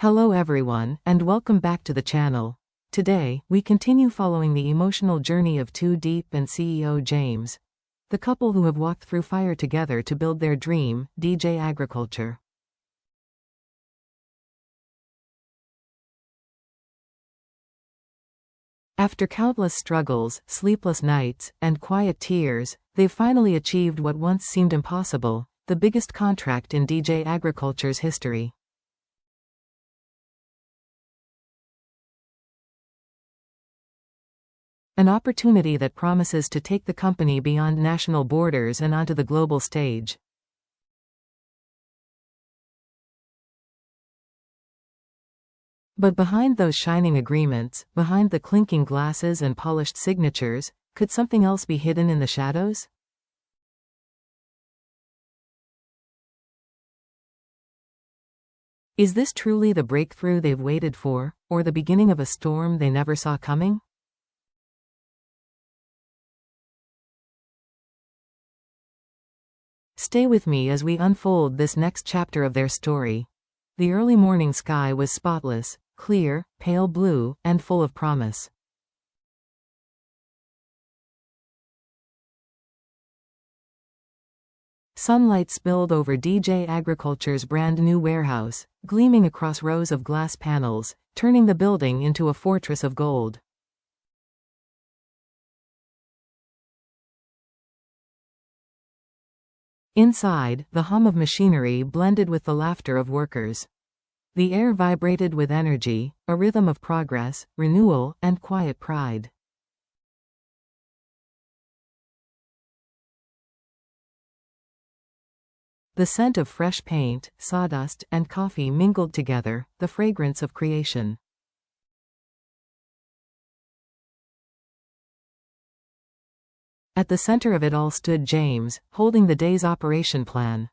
Hello everyone, and welcome back to the channel. Today, we continue following the emotional journey of Diep and CEO James, the couple who have walked through fire together to build their dream, DJ Agriculture. After countless struggles, sleepless nights, and quiet tears, they've finally achieved what once seemed impossible, the biggest contract in DJ Agriculture's history. An opportunity that promises to take the company beyond national borders and onto the global stage. But behind those shining agreements, behind the clinking glasses and polished signatures, could something else be hidden in the shadows? Is this truly the breakthrough they've waited for, or the beginning of a storm they never saw coming? Stay with me as we unfold this next chapter of their story. The early morning sky was spotless, clear, pale blue, and full of promise. Sunlight spilled over DJ Agriculture's brand new warehouse, gleaming across rows of glass panels, turning the building into a fortress of gold. Inside, the hum of machinery blended with the laughter of workers. The air vibrated with energy, a rhythm of progress, renewal, and quiet pride. The scent of fresh paint, sawdust, and coffee mingled together, the fragrance of creation. At the center of it all stood James, holding the day's operation plan.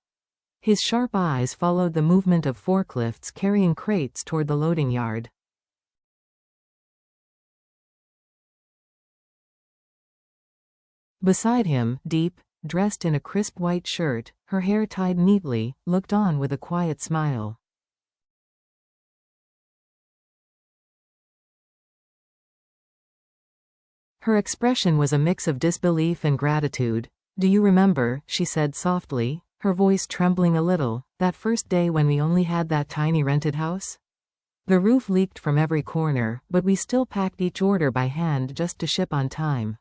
His sharp eyes followed the movement of forklifts carrying crates toward the loading yard. Beside him, Diep, dressed in a crisp white shirt, her hair tied neatly, looked on with a quiet smile. Her expression was a mix of disbelief and gratitude. "Do you remember," she said softly, her voice trembling a little, "that first day when we only had that tiny rented house? The roof leaked from every corner, but we still packed each order by hand just to ship on time."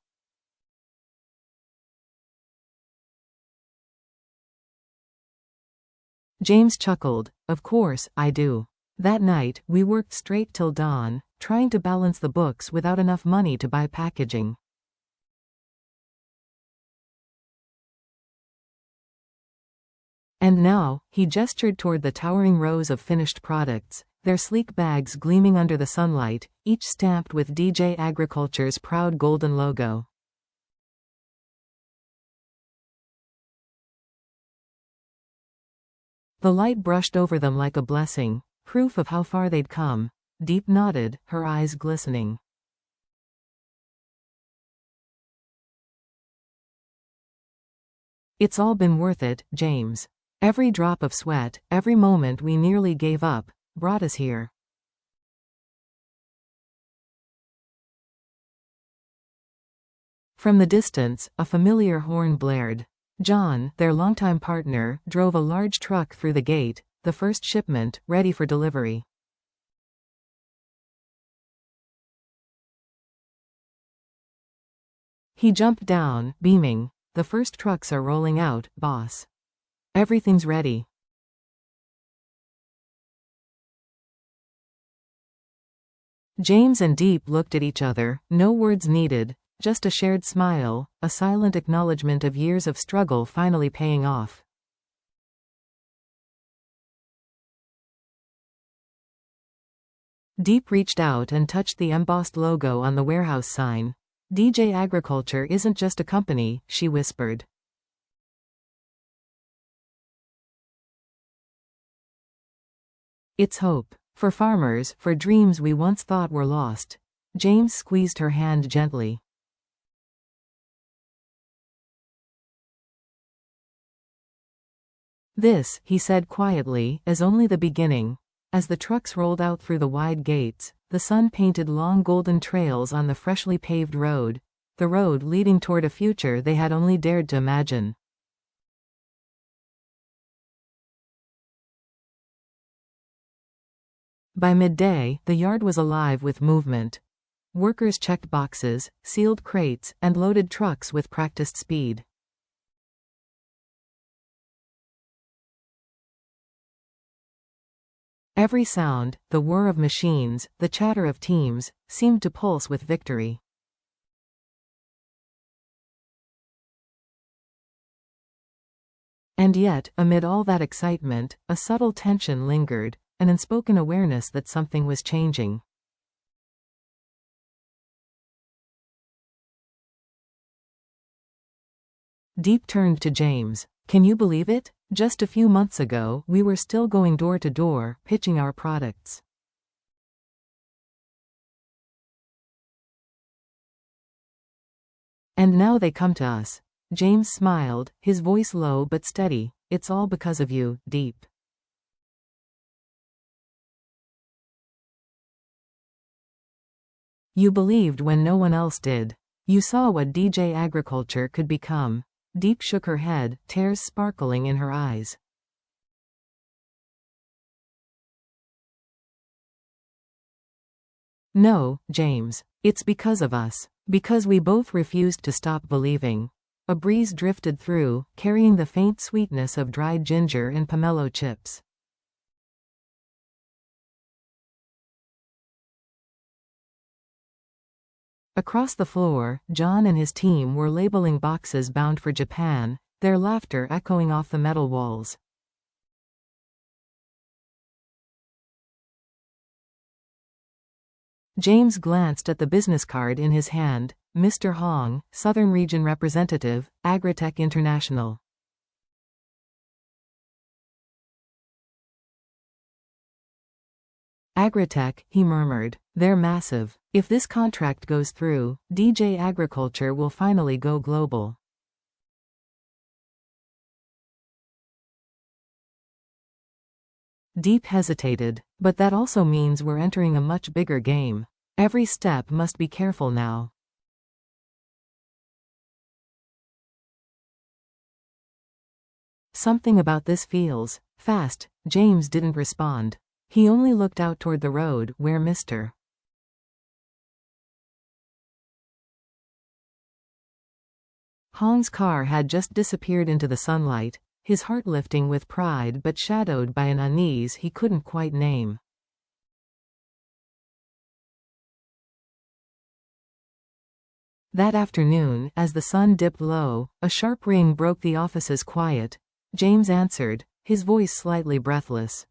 James chuckled. "Of course, I do. That night, we worked straight till dawn, trying to balance the books without enough money to buy packaging." And now, he gestured toward the towering rows of finished products, their sleek bags gleaming under the sunlight, each stamped with DJ Agriculture's proud golden logo. The light brushed over them like a blessing, proof of how far they'd come. Diep nodded, her eyes glistening. "It's all been worth it, James. Every drop of sweat, every moment we nearly gave up, brought us here." From the distance, a familiar horn blared. John, their longtime partner, drove a large truck through the gate, the first shipment, ready for delivery. He jumped down, beaming. "The first trucks are rolling out, boss. Everything's ready." James and Diep looked at each other, no words needed, just a shared smile, a silent acknowledgement of years of struggle finally paying off. Diep reached out and touched the embossed logo on the warehouse sign. "DJ Agriculture isn't just a company," she whispered. "It's hope. For farmers, for dreams we once thought were lost." James squeezed her hand gently. "This," he said quietly, "is only the beginning. As the trucks rolled out through the wide gates, the sun painted long golden trails on the freshly paved road, the road leading toward a future they had only dared to imagine. By midday, the yard was alive with movement. Workers checked boxes, sealed crates, and loaded trucks with practiced speed. Every sound, the whir of machines, the chatter of teams, seemed to pulse with victory. And yet, amid all that excitement, a subtle tension lingered, an unspoken awareness that something was changing. Diep turned to James. Can you believe it? Just a few months ago, we were still going door to door, pitching our products. And now they come to us. James smiled, his voice low but steady. It's all because of you, Diep. You believed when no one else did. You saw what DJ agriculture could become. Diep shook her head, tears sparkling in her eyes. No, James. It's because of us. Because we both refused to stop believing. A breeze drifted through, carrying the faint sweetness of dried ginger and pomelo chips. Across the floor, John and his team were labeling boxes bound for Japan, their laughter echoing off the metal walls. James glanced at the business card in his hand. Mr. Hong, Southern Region Representative, Agritech International. Agritech, he murmured. They're massive. If this contract goes through, DJ Agriculture will finally go global. Diep hesitated. But that also means we're entering a much bigger game. Every step must be careful now. Something about this feels fast. James didn't respond. He only looked out toward the road where Mr. Hong's car had just disappeared into the sunlight, his heart lifting with pride but shadowed by an unease he couldn't quite name. That afternoon, as the sun dipped low, a sharp ring broke the office's quiet. James answered, his voice slightly breathless.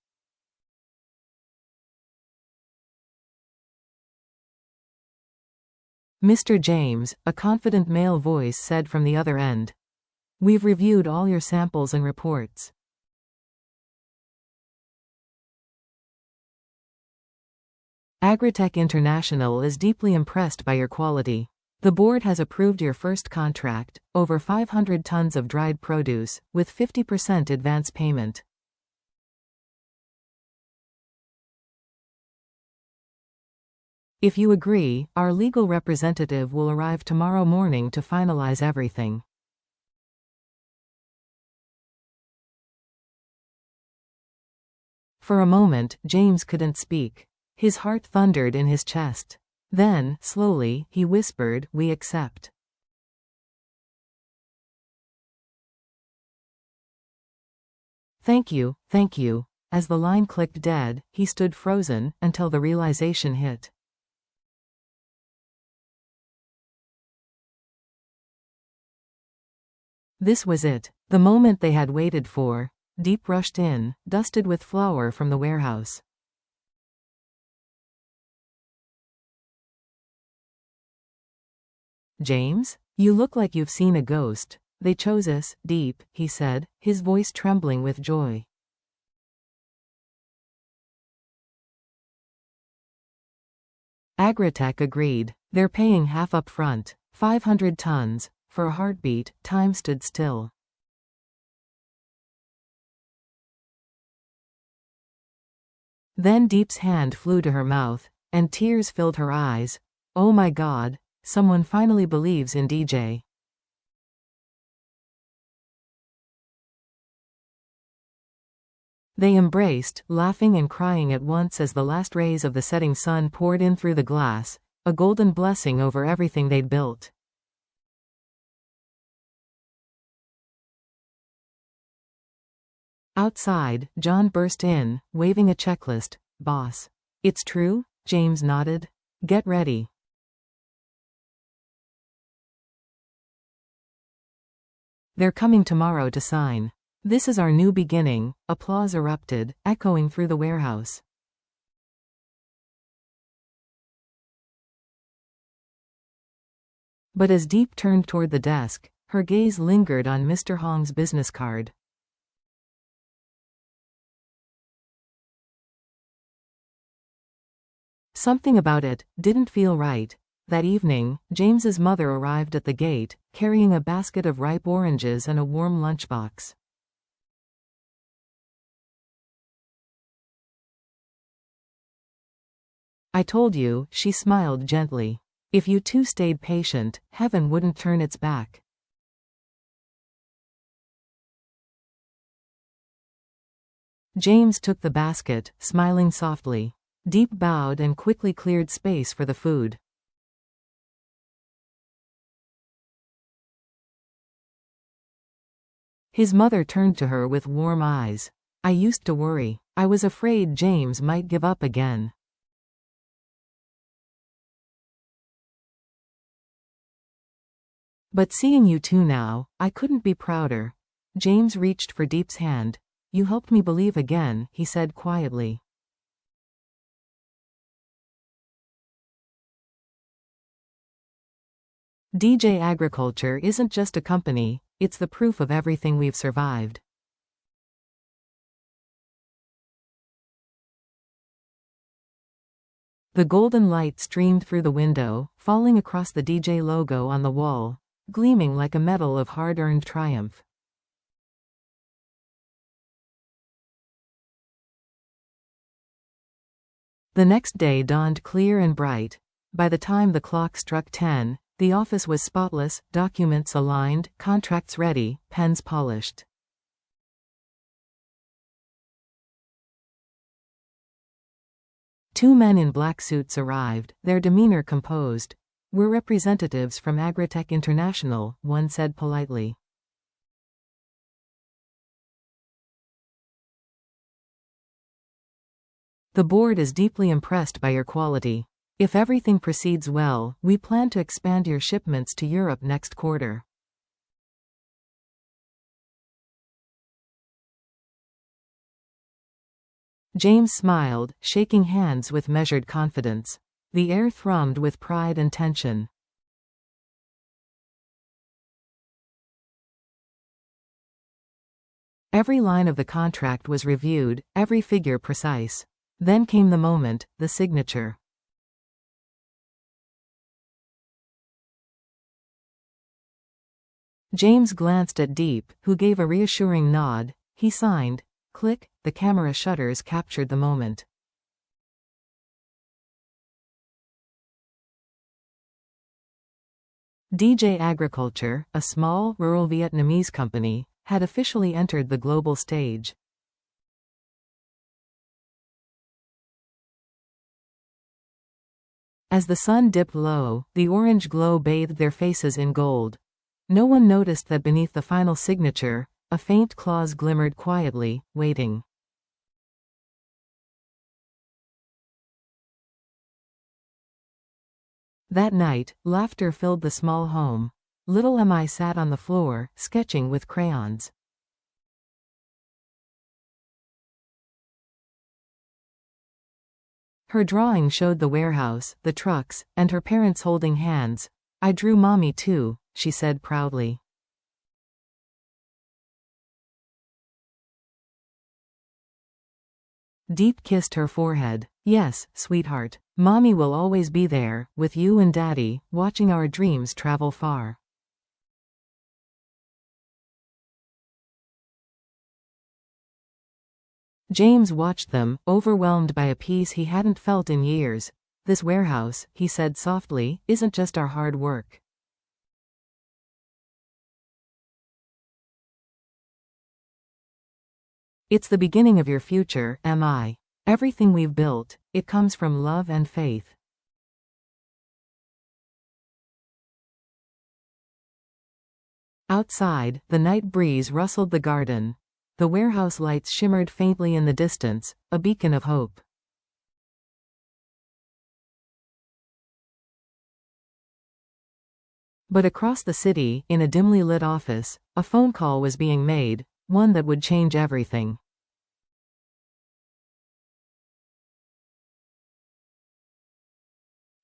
Mr. James, a confident male voice said from the other end. We've reviewed all your samples and reports. Agritech International is deeply impressed by your quality. The board has approved your first contract, over 500 tons of dried produce, with 50% advance payment. If you agree, our legal representative will arrive tomorrow morning to finalize everything. For a moment, James couldn't speak. His heart thundered in his chest. Then, slowly, he whispered, "We accept." Thank you, thank you." As the line clicked dead, he stood frozen, until the realization hit. This was it. The moment they had waited for. Diep rushed in, dusted with flour from the warehouse. James? You look like you've seen a ghost. They chose us, Diep, he said, his voice trembling with joy. Agritech agreed. They're paying half up front. 500 tons. For a heartbeat, time stood still. Then Deep's hand flew to her mouth, and tears filled her eyes. Oh my God, someone finally believes in DJ. They embraced, laughing and crying at once as the last rays of the setting sun poured in through the glass, a golden blessing over everything they'd built. Outside, John burst in, waving a checklist. Boss. It's true? James nodded. Get ready. They're coming tomorrow to sign. This is our new beginning. Applause erupted, echoing through the warehouse. But as Deep turned toward the desk, her gaze lingered on Mr. Hong's business card. Something about it didn't feel right. That evening, James's mother arrived at the gate, carrying a basket of ripe oranges and a warm lunchbox. I told you, she smiled gently. If you two stayed patient, heaven wouldn't turn its back. James took the basket, smiling softly. Deep bowed and quickly cleared space for the food. His mother turned to her with warm eyes. I used to worry. I was afraid James might give up again. But seeing you two now, I couldn't be prouder. James reached for Deep's hand. You helped me believe again, he said quietly. DJ Agriculture isn't just a company, it's the proof of everything we've survived. The golden light streamed through the window, falling across the DJ logo on the wall, gleaming like a medal of hard-earned triumph. The next day dawned clear and bright. By the time the clock struck 10, the office was spotless, documents aligned, contracts ready, pens polished. Two men in black suits arrived, their demeanor composed. We're representatives from Agritech International, one said politely. The board is deeply impressed by your quality. If everything proceeds well, we plan to expand your shipments to Europe next quarter. James smiled, shaking hands with measured confidence. The air thrummed with pride and tension. Every line of the contract was reviewed, every figure precise. Then came the moment, the signature. James glanced at Deep, who gave a reassuring nod. He signed. Click, the camera shutters captured the moment. DJ Agriculture, a small, rural Vietnamese company, had officially entered the global stage. As the sun dipped low, the orange glow bathed their faces in gold. No one noticed that beneath the final signature, a faint clause glimmered quietly, waiting. That night, laughter filled the small home. Little Emmy sat on the floor, sketching with crayons. Her drawing showed the warehouse, the trucks, and her parents holding hands. I drew Mommy too, she said proudly. Deep kissed her forehead. Yes, sweetheart. Mommy will always be there, with you and Daddy, watching our dreams travel far. James watched them, overwhelmed by a peace he hadn't felt in years. This warehouse, he said softly, isn't just our hard work. It's the beginning of your future, M.I. Everything we've built, it comes from love and faith. Outside, the night breeze rustled the garden. The warehouse lights shimmered faintly in the distance, a beacon of hope. But across the city, in a dimly lit office, a phone call was being made, one that would change everything.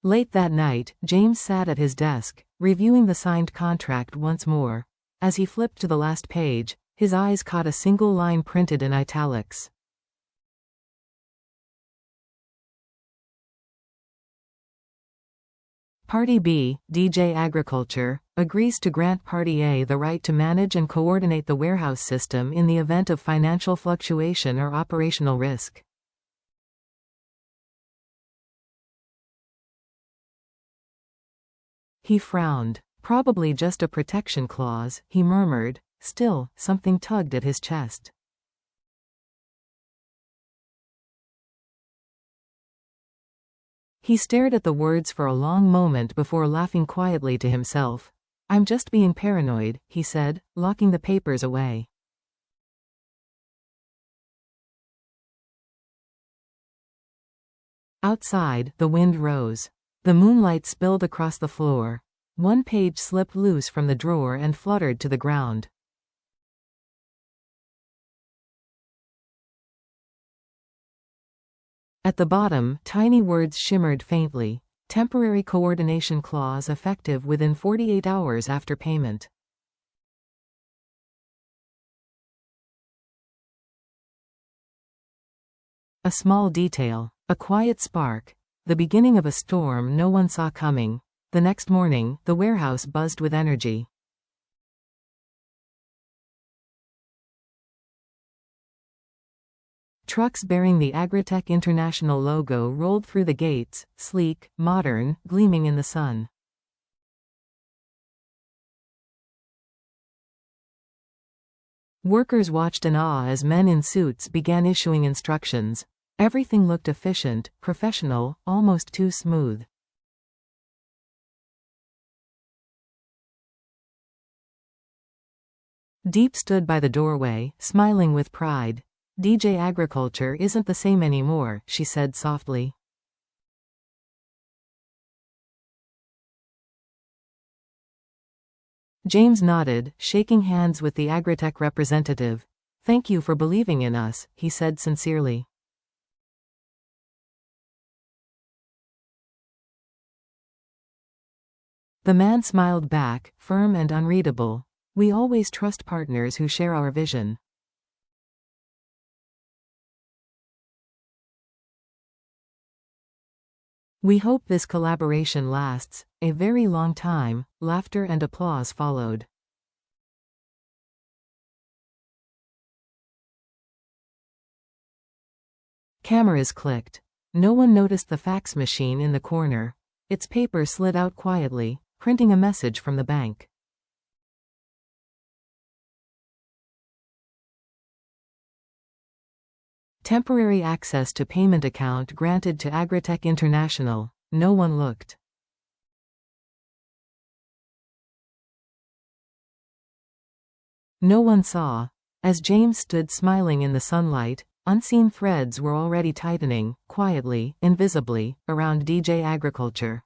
Late that night, James sat at his desk, reviewing the signed contract once more. As he flipped to the last page, his eyes caught a single line printed in italics. Party B, DJ Agriculture, agrees to grant Party A the right to manage and coordinate the warehouse system in the event of financial fluctuation or operational risk. He frowned. Probably just a protection clause, he murmured. Still, something tugged at his chest. He stared at the words for a long moment before laughing quietly to himself. I'm just being paranoid, he said, locking the papers away. Outside, the wind rose. The moonlight spilled across the floor. One page slipped loose from the drawer and fluttered to the ground. At the bottom, tiny words shimmered faintly. Temporary coordination clause effective within 48 hours after payment. A small detail. A quiet spark. The beginning of a storm no one saw coming. The next morning, the warehouse buzzed with energy. Trucks bearing the Agritech International logo rolled through the gates, sleek, modern, gleaming in the sun. Workers watched in awe as men in suits began issuing instructions. Everything looked efficient, professional, almost too smooth. Diep stood by the doorway, smiling with pride. DJ Agriculture isn't the same anymore, she said softly. James nodded, shaking hands with the Agritech representative. Thank you for believing in us, he said sincerely. The man smiled back, firm and unreadable. We always trust partners who share our vision. We hope this collaboration lasts a very long time. Laughter and applause followed. Cameras clicked. No one noticed the fax machine in the corner. Its paper slid out quietly, printing a message from the bank. Temporary access to payment account granted to Agritech International. No one looked. No one saw. As James stood smiling in the sunlight, unseen threads were already tightening, quietly, invisibly, around DJ Agriculture.